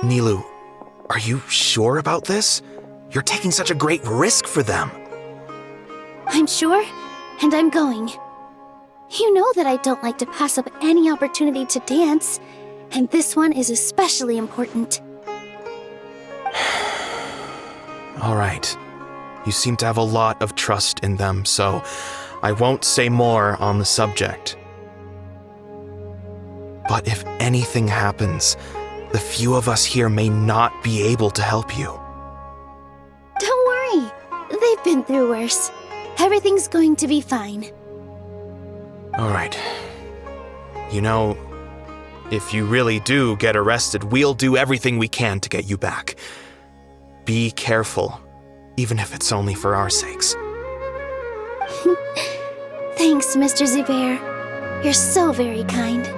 Nilou, are you sure about this? You're taking such a great risk for them. I'm sure, and I'm going. You know that I don't like to pass up any opportunity to dance, and this one is especially important. All right. You seem to have a lot of trust in them, so I won't say more on the subject. But if anything happens, the few of us here may not be able to help you. Don't worry. They've been through worse. Everything's going to be fine. All right. You know, if you really do get arrested, we'll do everything we can to get you back. Be careful, even if it's only for our sakes. Thanks, Mr. Zubair. You're so very kind.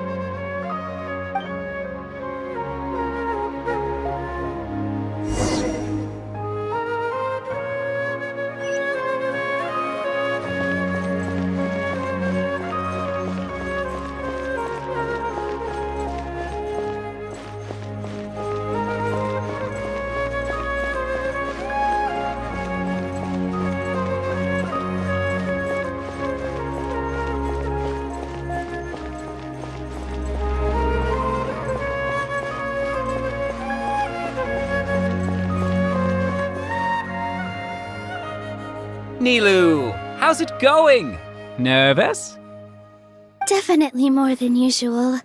Nilou, how's it going? Nervous? Definitely more than usual.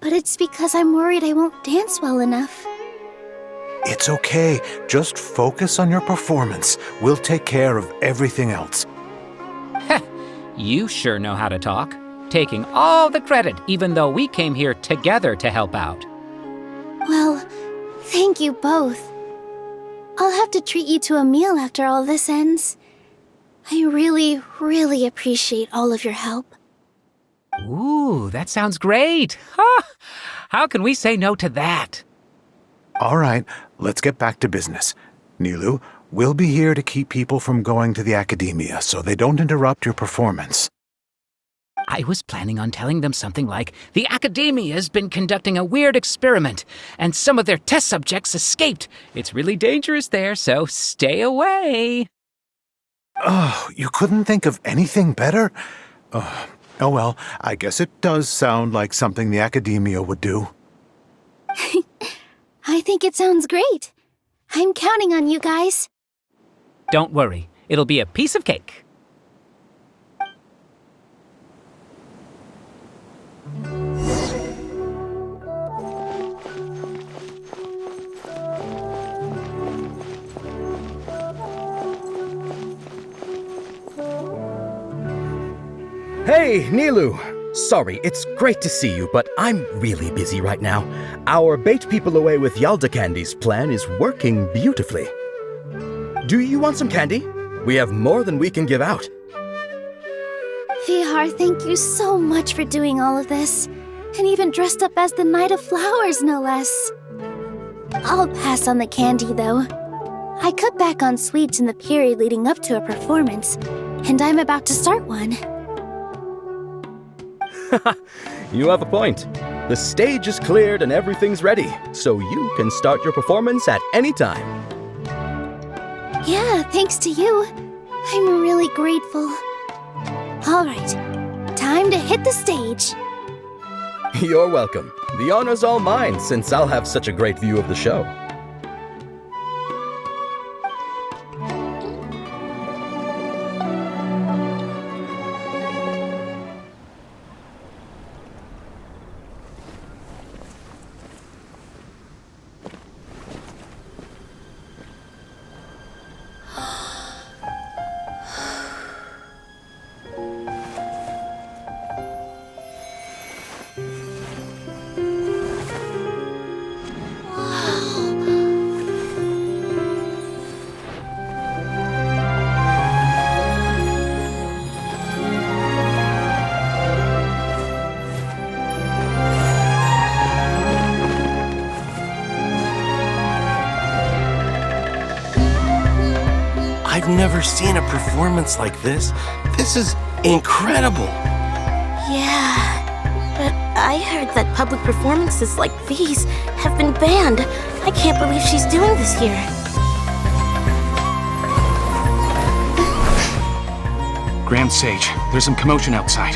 But it's because I'm worried I won't dance well enough. It's okay. Just focus on your performance. We'll take care of everything else. You sure know how to talk. Taking all the credit, even though we came here together to help out. Well, thank you both. I'll have to treat you to a meal after all this ends. I really, really appreciate all of your help. Ooh, that sounds great. Ha! How can we say no to that? All right, let's get back to business. Nilou, we'll be here to keep people from going to the Akademiya so they don't interrupt your performance. I was planning on telling them something like, the Akademiya has been conducting a weird experiment, and some of their test subjects escaped. It's really dangerous there, so stay away. Oh, you couldn't think of anything better? Oh well, I guess it does sound like something the Akademiya would do. I think it sounds great. I'm counting on you guys. Don't worry, it'll be a piece of cake. Hey, Nilou! Sorry, it's great to see you, but I'm really busy right now. Our Bait People Away with Yalda Candies plan is working beautifully. Do you want some candy? We have more than we can give out. Vihar, thank you so much for doing all of this. And even dressed up as the Knight of Flowers, no less. I'll pass on the candy, though. I cut back on sweets in the period leading up to a performance, and I'm about to start one. You have a point. The stage is cleared and everything's ready, so you can start your performance at any time. Yeah, thanks to you. I'm really grateful. All right, time to hit the stage. You're welcome. The honor's all mine, since I'll have such a great view of the show. I've never seen a performance like this. This is incredible. Yeah, But I heard that public performances like these have been banned. I can't believe she's doing this here. Grand Sage, there's some commotion outside.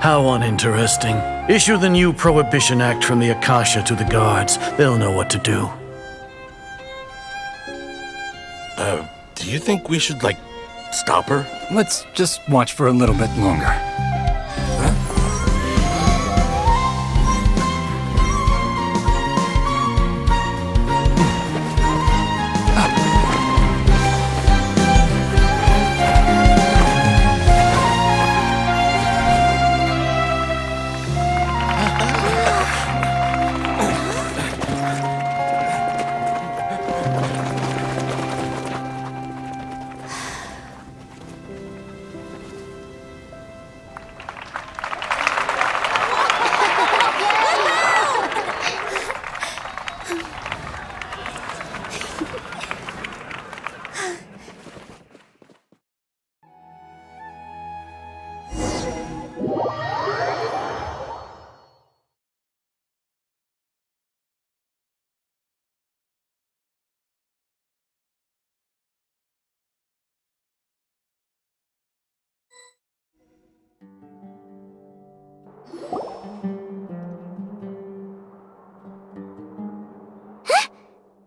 How uninteresting. Issue the new Prohibition Act from the Akasha to the guards. They'll know what to do. Do you think we should, stop her? Let's just watch for a little bit longer.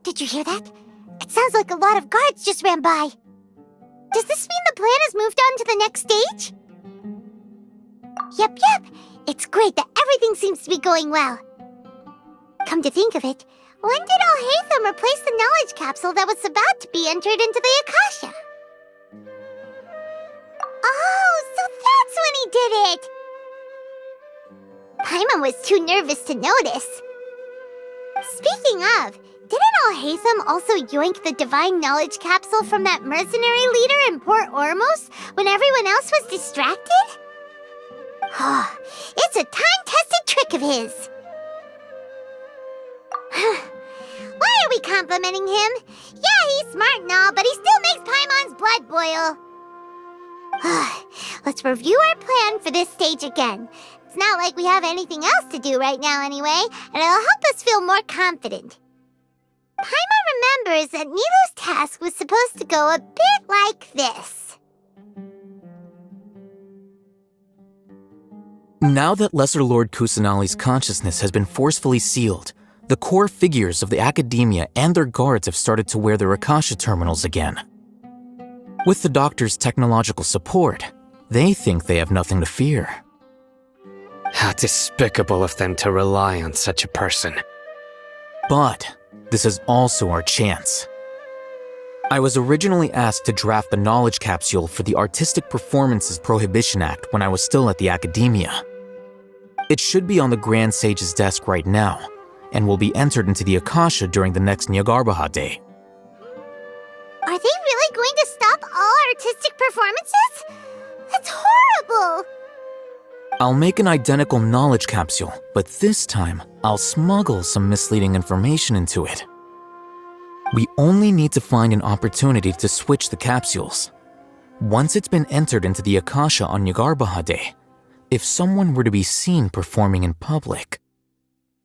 Did you hear that? It sounds like a lot of guards just ran by. Does this mean the plan has moved on to the next stage? Yep. It's great that everything seems to be going well. Come to think of it, when did AlHaitham replace the knowledge capsule that was about to be entered into the Akasha? Oh, so that's when he did it! Paimon was too nervous to notice. Speaking of, didn't AlHaitham also yoink the divine knowledge capsule from that mercenary leader in Port Ormos when everyone else was distracted? Oh, it's a time-tested trick of his. Why are we complimenting him? Yeah, he's smart and all, but he still makes Paimon's blood boil. Let's review our plan for this stage again. It's not like we have anything else to do right now anyway, and it'll help us feel more confident. Paimon remembers that Nilou's task was supposed to go a bit like this. Now that Lesser Lord Kusanali's consciousness has been forcefully sealed, the core figures of the Akademiya and their guards have started to wear their Akasha terminals again. With the Doctor's technological support, they think they have nothing to fear. How despicable of them to rely on such a person. But this is also our chance. I was originally asked to draft the knowledge capsule for the Artistic Performances Prohibition Act when I was still at the Akademiya. It should be on the Grand Sage's desk right now, and will be entered into the Akasha during the next Nyagarbha Day. Are they really going to stop all artistic performances? That's horrible! I'll make an identical knowledge capsule, but this time I'll smuggle some misleading information into it. We only need to find an opportunity to switch the capsules. Once it's been entered into the Akasha on Nyagarbha Day, if someone were to be seen performing in public,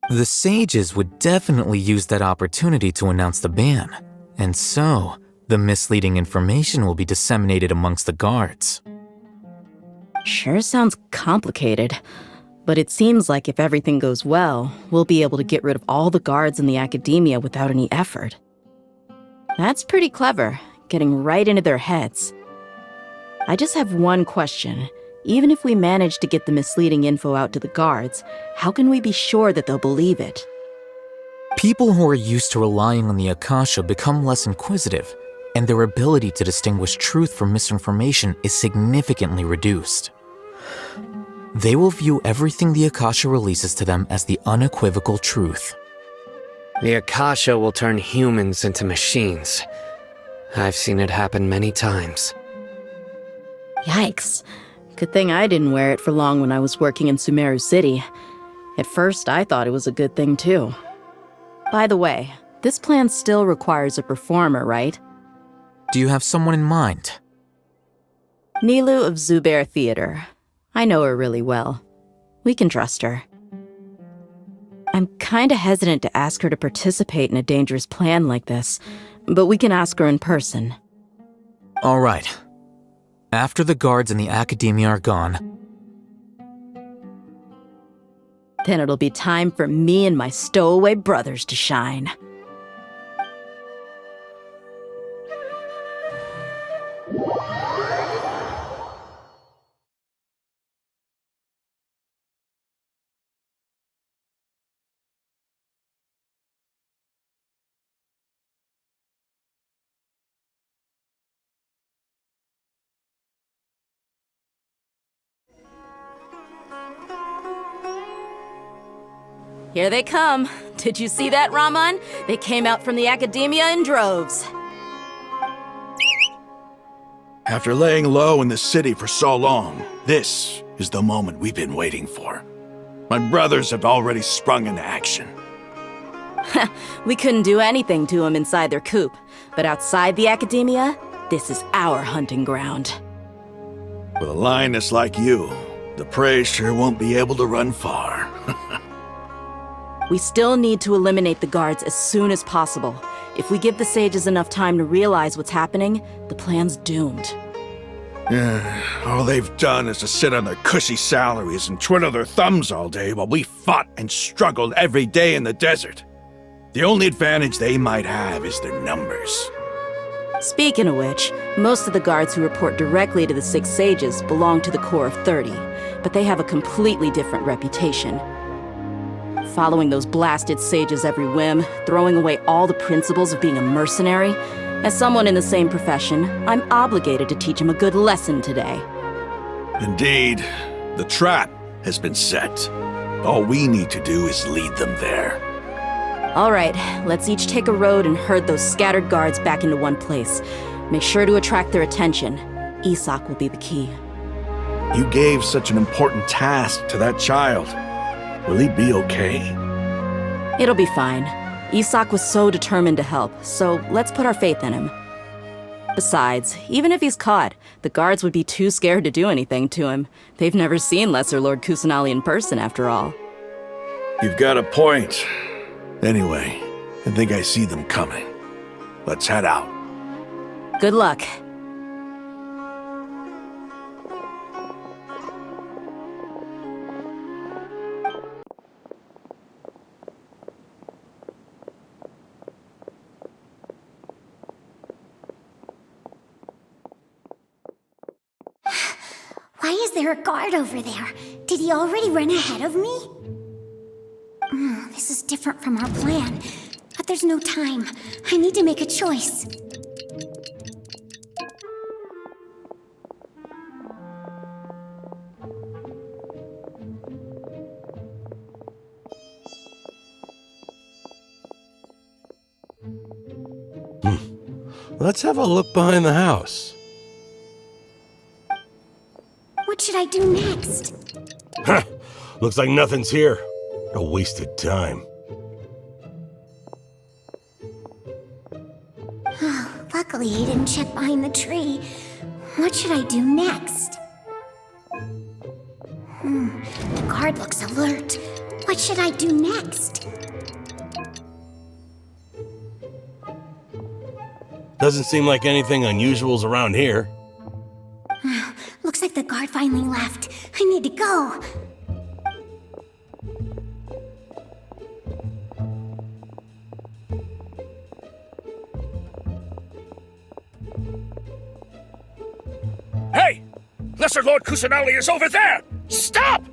the sages would definitely use that opportunity to announce the ban, and so the misleading information will be disseminated amongst the guards. Sure sounds complicated, but it seems like if everything goes well, we'll be able to get rid of all the guards in the Akademiya without any effort. That's pretty clever, getting right into their heads. I just have one question. Even if we manage to get the misleading info out to the guards, how can we be sure that they'll believe it? People who are used to relying on the Akasha become less inquisitive, and their ability to distinguish truth from misinformation is significantly reduced. They will view everything the Akasha releases to them as the unequivocal truth. The Akasha will turn humans into machines. I've seen it happen many times. Yikes. Good thing I didn't wear it for long when I was working in Sumeru City. At first, I thought it was a good thing too. By the way, this plan still requires a performer, right? Do you have someone in mind? Nilou of Zubair Theater. I know her really well. We can trust her. I'm kinda hesitant to ask her to participate in a dangerous plan like this, but we can ask her in person. All right. After the guards in the Akademiya are gone, Then it'll be time for me and my stowaway brothers to shine. Here they come. Did you see that, Rahman? They came out from the Akademiya in droves. After laying low in the city for so long, this is the moment we've been waiting for. My brothers have already sprung into action. We couldn't do anything to them inside their coop, but outside the Akademiya, this is our hunting ground. With a lioness like you, the prey sure won't be able to run far. We still need to eliminate the guards as soon as possible. If we give the sages enough time to realize what's happening, the plan's doomed. All they've done is to sit on their cushy salaries and twiddle their thumbs all day while we fought and struggled every day in the desert. The only advantage they might have is their numbers. Speaking of which, most of the guards who report directly to the Six Sages belong to the Corps of 30, but they have a completely different reputation. Following those blasted sages every whim, throwing away all the principles of being a mercenary. As someone in the same profession, I'm obligated to teach him a good lesson today. Indeed, the trap has been set. All we need to do is lead them there. All right, let's each take a road and herd those scattered guards back into one place. Make sure to attract their attention. Isak will be the key. You gave such an important task to that child. Will he be okay? It'll be fine. Isak was so determined to help, so let's put our faith in him. Besides, even if he's caught, the guards would be too scared to do anything to him. They've never seen Lesser Lord Kusanali in person, after all. You've got a point. Anyway, I think I see them coming. Let's head out. Good luck. Why is there a guard over there? Did he already run ahead of me? This is different from our plan. But there's no time. I need to make a choice. Let's have a look behind the house. What should I do next? Huh. Looks like nothing's here. A wasted time. Luckily, he didn't check behind the tree. What should I do next? The guard looks alert. What should I do next? Doesn't seem like anything unusual's around here. Looks like the guard finally left. I need to go. Hey! Lesser Lord Kusanali is over there! Stop!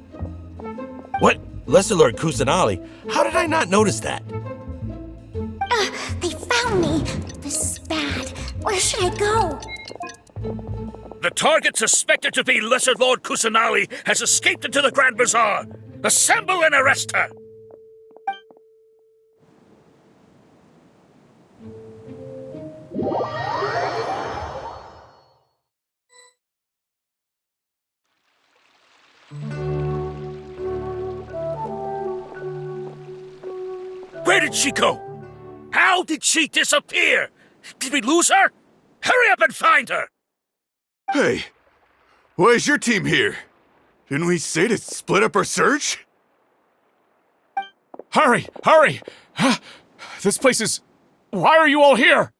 What? Lesser Lord Kusanali? How did I not notice that? They found me. This is bad. Where should I go? The target suspected to be Lesser Lord Kusanali has escaped into the Grand Bazaar. Assemble and arrest her! Where did she go? How did she disappear? Did we lose her? Hurry up and find her! Hey, why is your team here? Didn't we say to split up our search? Hurry! Hurry! This place is... Why are you all here?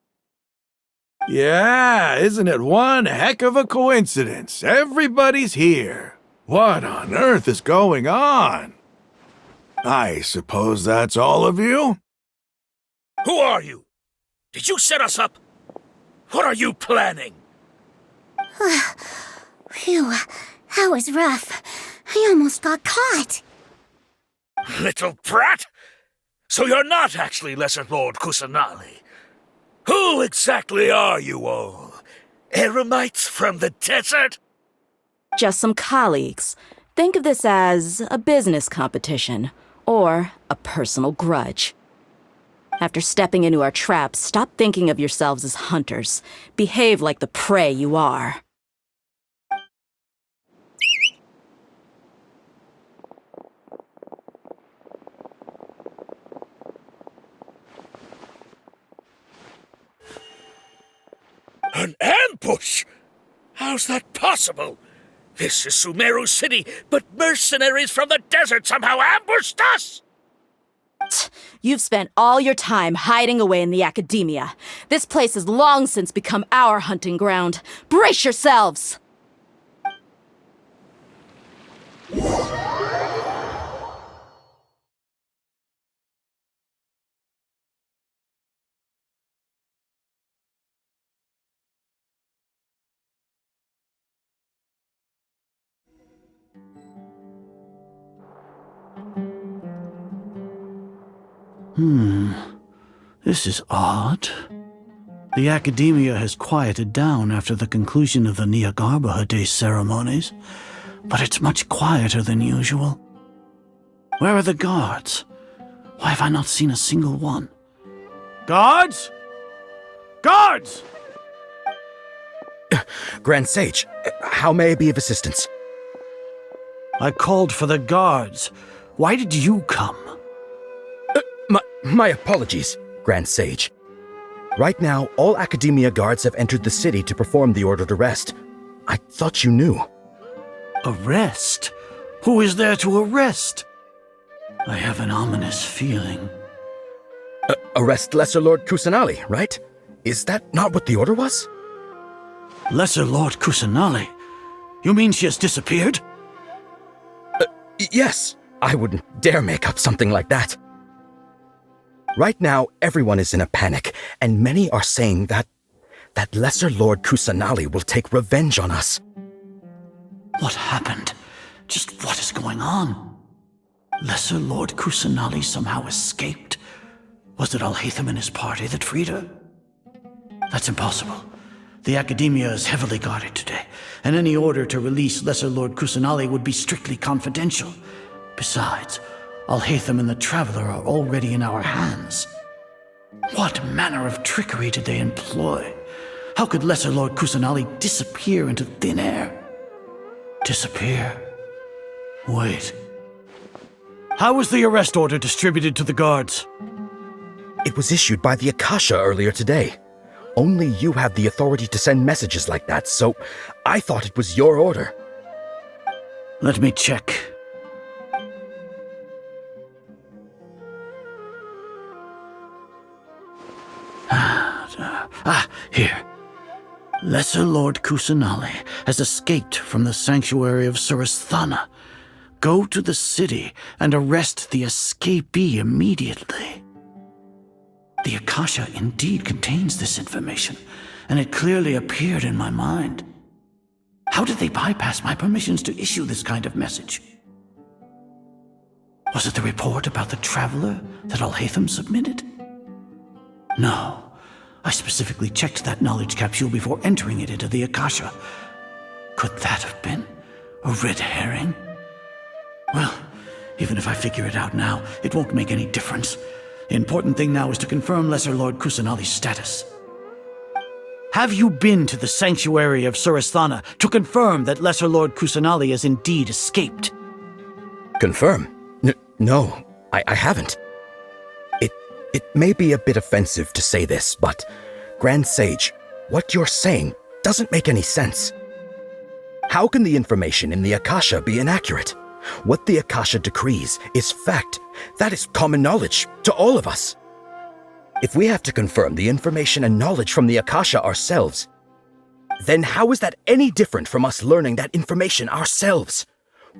Yeah, isn't it one heck of a coincidence? Everybody's here. What on earth is going on? I suppose that's all of you? Who are you? Did you set us up? What are you planning? Phew, that was rough. I almost got caught. Little brat! So you're not actually Lesser Lord Kusanali. Who exactly are you all? Eremites from the desert? Just some colleagues. Think of this as a business competition, or a personal grudge. After stepping into our traps, stop thinking of yourselves as hunters. Behave like the prey you are. An ambush? How's that possible? This is Sumeru City, but mercenaries from the desert somehow ambushed us! You've spent all your time hiding away in the Akademiya. This place has long since become our hunting ground. Brace yourselves! This is odd. The Akademiya has quieted down after the conclusion of the Niagarbha Day ceremonies, but it's much quieter than usual. Where are the guards? Why have I not seen a single one? Guards? Guards! Grand Sage, how may I be of assistance? I called for the guards. Why did you come? My apologies, Grand Sage. Right now, all Akademiya guards have entered the city to perform the ordered arrest. I thought you knew. Arrest? Who is there to arrest? I have an ominous feeling. Arrest Lesser Lord Kusanali, right? Is that not what the order was? Lesser Lord Kusanali? You mean she has disappeared? Yes. I wouldn't dare make up something like that. Right now, everyone is in a panic, and many are saying that Lesser Lord Kusanali will take revenge on us. What happened? Just what is going on? Lesser Lord Kusanali somehow escaped? Was it AlHaitham and his party that freed her? That's impossible. The Akademiya is heavily guarded today, and any order to release Lesser Lord Kusanali would be strictly confidential. Besides, AlHaitham and the Traveler are already in our hands. What manner of trickery did they employ? How could Lesser Lord Kusanali disappear into thin air? Disappear? Wait. How was the arrest order distributed to the guards? It was issued by the Akasha earlier today. Only you have the authority to send messages like that, so I thought it was your order. Let me check. Here. Lesser Lord Kusanali has escaped from the sanctuary of Surasthana. Go to the city and arrest the escapee immediately. The Akasha indeed contains this information, and it clearly appeared in my mind. How did they bypass my permissions to issue this kind of message? Was it the report about the Traveler that AlHaitham submitted? No. I specifically checked that knowledge capsule before entering it into the Akasha. Could that have been a red herring? Well, even if I figure it out now, it won't make any difference. The important thing now is to confirm Lesser Lord Kusanali's status. Have you been to the sanctuary of Surasthana to confirm that Lesser Lord Kusanali has indeed escaped? Confirm? No, I haven't. It may be a bit offensive to say this, but Grand Sage, what you're saying doesn't make any sense. How can the information in the Akasha be inaccurate? What the Akasha decrees is fact. That is common knowledge to all of us. If we have to confirm the information and knowledge from the Akasha ourselves, then how is that any different from us learning that information ourselves?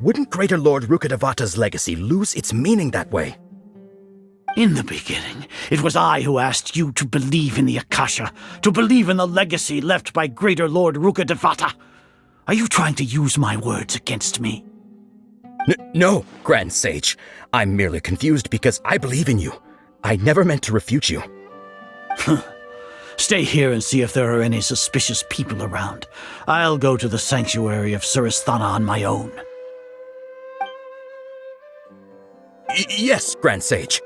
Wouldn't Greater Lord Rukkhadevata's legacy lose its meaning that way? In the beginning, it was I who asked you to believe in the Akasha, to believe in the legacy left by Greater Lord Rukkhadevata. Are you trying to use my words against me? No, Grand Sage. I'm merely confused because I believe in you. I never meant to refute you. Stay here and see if there are any suspicious people around. I'll go to the sanctuary of Surasthana on my own. Yes, Grand Sage.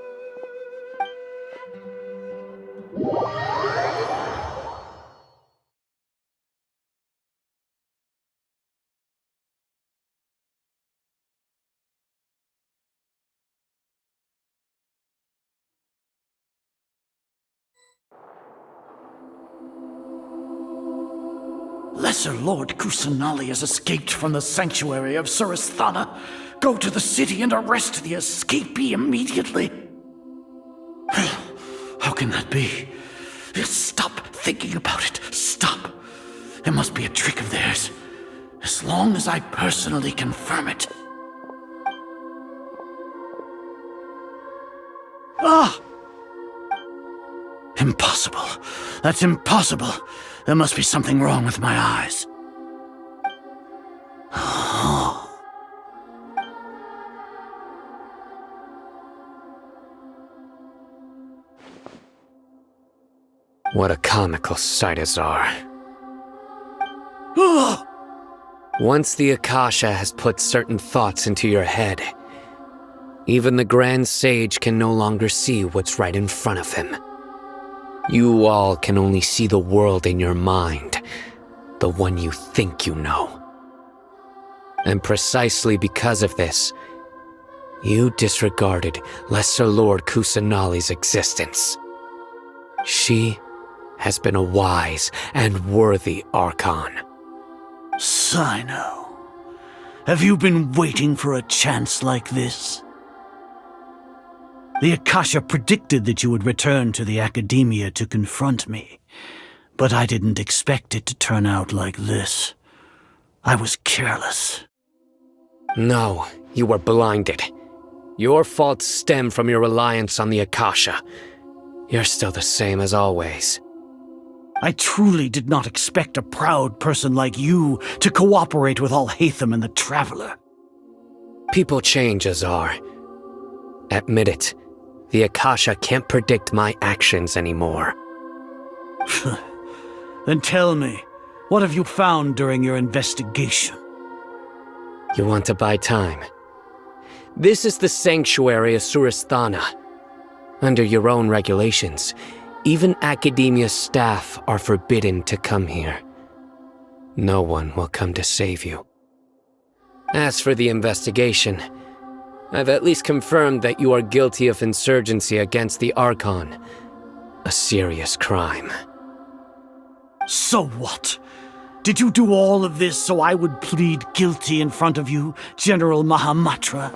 Lesser Lord Kusanali has escaped from the sanctuary of Surasthana. Go to the city and arrest the escapee immediately. How can that be? Stop thinking about it. Stop. It must be a trick of theirs. As long as I personally confirm it. Ah! Impossible. That's impossible. There must be something wrong with my eyes. What a comical sight, Azar. Once the Akasha has put certain thoughts into your head, even the Grand Sage can no longer see what's right in front of him. You all can only see the world in your mind, the one you think you know. And precisely because of this, you disregarded Lesser Lord Kusanali's existence. She has been a wise and worthy Archon. Cyno, have you been waiting for a chance like this? The Akasha predicted that you would return to the Akademiya to confront me, but I didn't expect it to turn out like this. I was careless. No, you were blinded. Your faults stem from your reliance on the Akasha. You're still the same as always. I truly did not expect a proud person like you to cooperate with AlHaitham and the Traveler. People change, Azar. Admit it. The Akasha can't predict my actions anymore. Then tell me, what have you found during your investigation? You want to buy time? This is the sanctuary of Surasthana. Under your own regulations, even Akademiya staff are forbidden to come here. No one will come to save you. As for the investigation, I've at least confirmed that you are guilty of insurgency against the Archon. A serious crime. So what? Did you do all of this so I would plead guilty in front of you, General Mahamatra?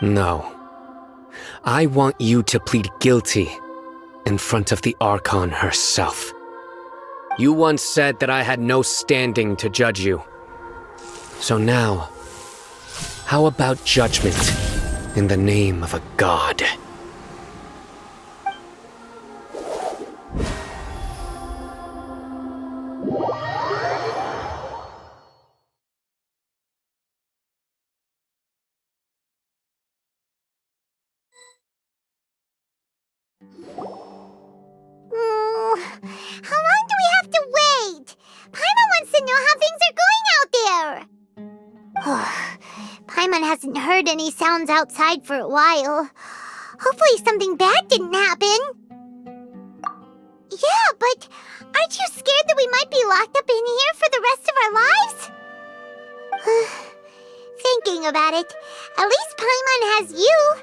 No. I want you to plead guilty in front of the Archon herself. You once said that I had no standing to judge you. So now, how about judgment in the name of a god? How long do we have to wait? Paimon wants to know how things are going out there. Paimon hasn't heard any sounds outside for a while. Hopefully something bad didn't happen. Yeah, but aren't you scared that we might be locked up in here for the rest of our lives? Thinking about it, at least Paimon has you.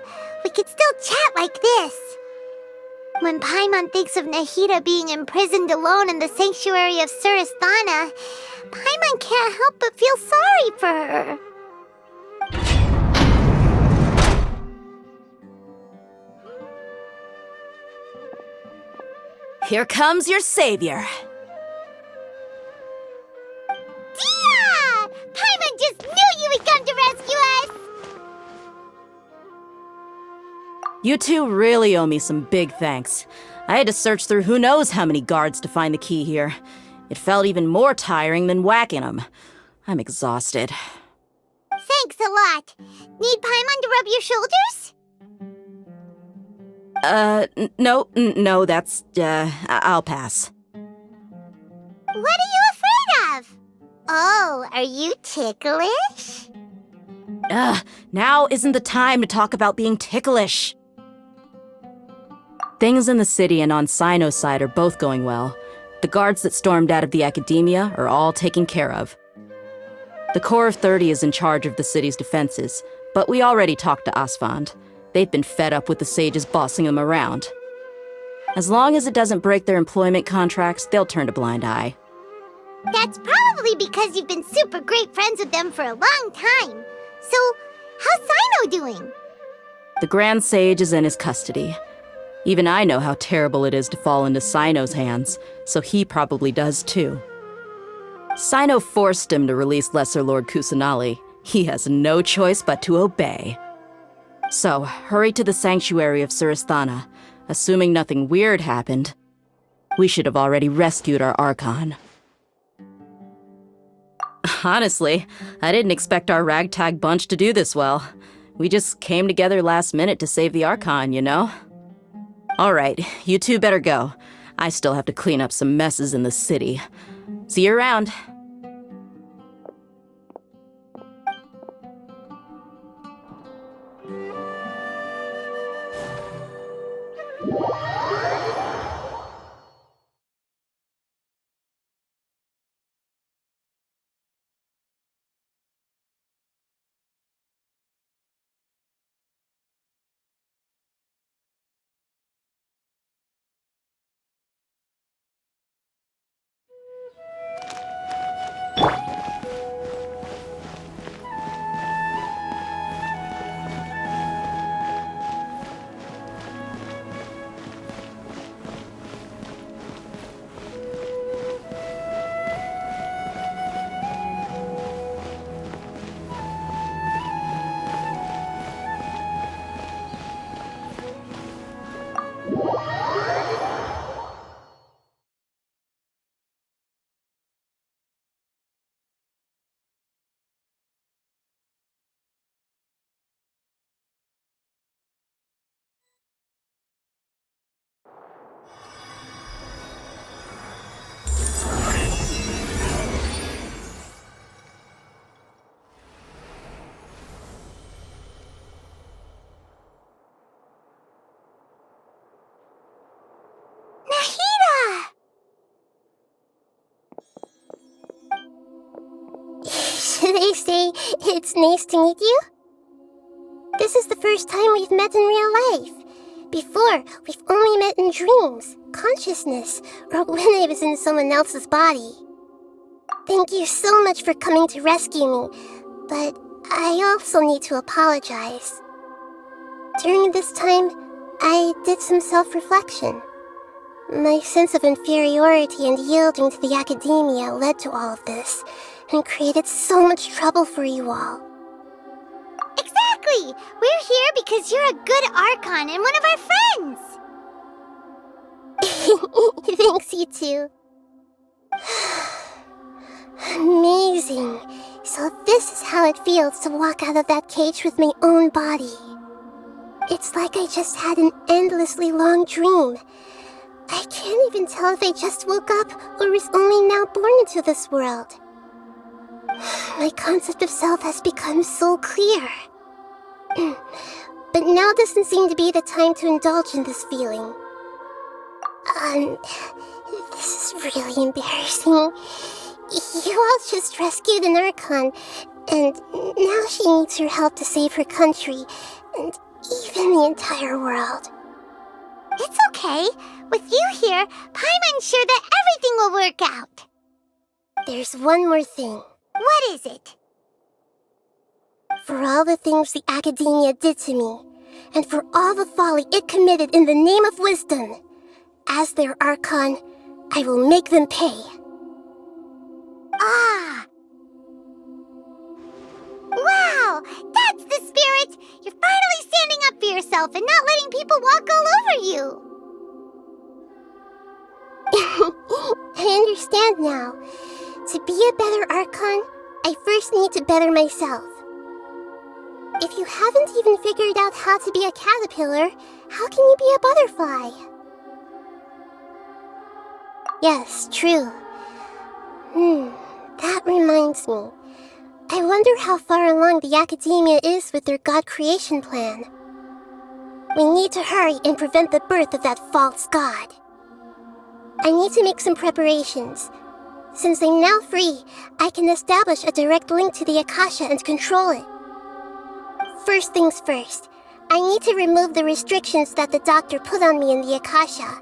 We could still chat like this. When Paimon thinks of Nahida being imprisoned alone in the sanctuary of Surasthana, Paimon can't help but feel sorry for her. Here comes your savior. Dehya! Paimon just knew you would come to rescue us! You two really owe me some big thanks. I had to search through who knows how many guards to find the key here. It felt even more tiring than whacking them. I'm exhausted. Thanks a lot. Need Paimon to rub your shoulders? No, that's, I'll pass. What are you afraid of? Oh, are you ticklish? Now isn't the time to talk about being ticklish. Things in the city and on Cyno's side are both going well. The guards that stormed out of the Akademiya are all taken care of. The Corps of 30 is in charge of the city's defenses, but we already talked to Asfand. They've been fed up with the sages bossing them around. As long as it doesn't break their employment contracts, they'll turn a blind eye. That's probably because you've been super great friends with them for a long time. So, how's Cyno doing? The Grand Sage is in his custody. Even I know how terrible it is to fall into Cyno's hands, so he probably does too. Cyno forced him to release Lesser Lord Kusanali. He has no choice but to obey. So, hurry to the sanctuary of Surasthana. Assuming nothing weird happened, we should have already rescued our Archon. Honestly, I didn't expect our ragtag bunch to do this well. We just came together last minute to save the Archon, you know? Alright, you two better go. I still have to clean up some messes in the city. See you around. They say it's nice to meet you? This is the first time we've met in real life. Before, we've only met in dreams, consciousness, or when I was in someone else's body. Thank you so much for coming to rescue me, but I also need to apologize. During this time, I did some self-reflection. My sense of inferiority and yielding to the Akademiya led to all of this, and created so much trouble for you all. Exactly! We're here because you're a good Archon and one of our friends! Thanks, you two. Amazing. So this is how it feels to walk out of that cage with my own body. It's like I just had an endlessly long dream. I can't even tell if I just woke up or was only now born into this world. My concept of self has become so clear. But now doesn't seem to be the time to indulge in this feeling. This is really embarrassing. You all just rescued an Archon, and now she needs your help to save her country, and even the entire world. It's okay. With you here, Paimon's sure that everything will work out. There's one more thing. What is it? For all the things the Akademiya did to me, and for all the folly it committed in the name of wisdom, as their Archon, I will make them pay. Ah! Wow! That's the spirit! You're finally standing up for yourself and not letting people walk all over you! I understand now. To be a better Archon, I first need to better myself. If you haven't even figured out how to be a caterpillar, how can you be a butterfly? Yes, true. That reminds me. I wonder how far along the Akademiya is with their god creation plan. We need to hurry and prevent the birth of that false god. I need to make some preparations. Since I'm now free, I can establish a direct link to the Akasha and control it. First things first, I need to remove the restrictions that the doctor put on me in the Akasha.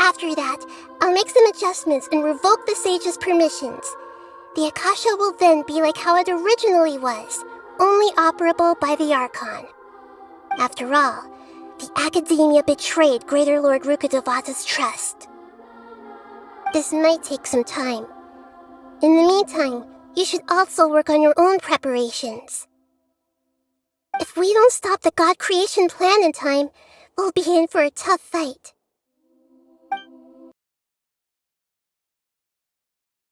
After that, I'll make some adjustments and revoke the sage's permissions. The Akasha will then be like how it originally was, only operable by the Archon. After all, the Akademiya betrayed Greater Lord Rukkhadevata's trust. This might take some time. In the meantime, you should also work on your own preparations. If we don't stop the god creation plan in time, we'll be in for a tough fight.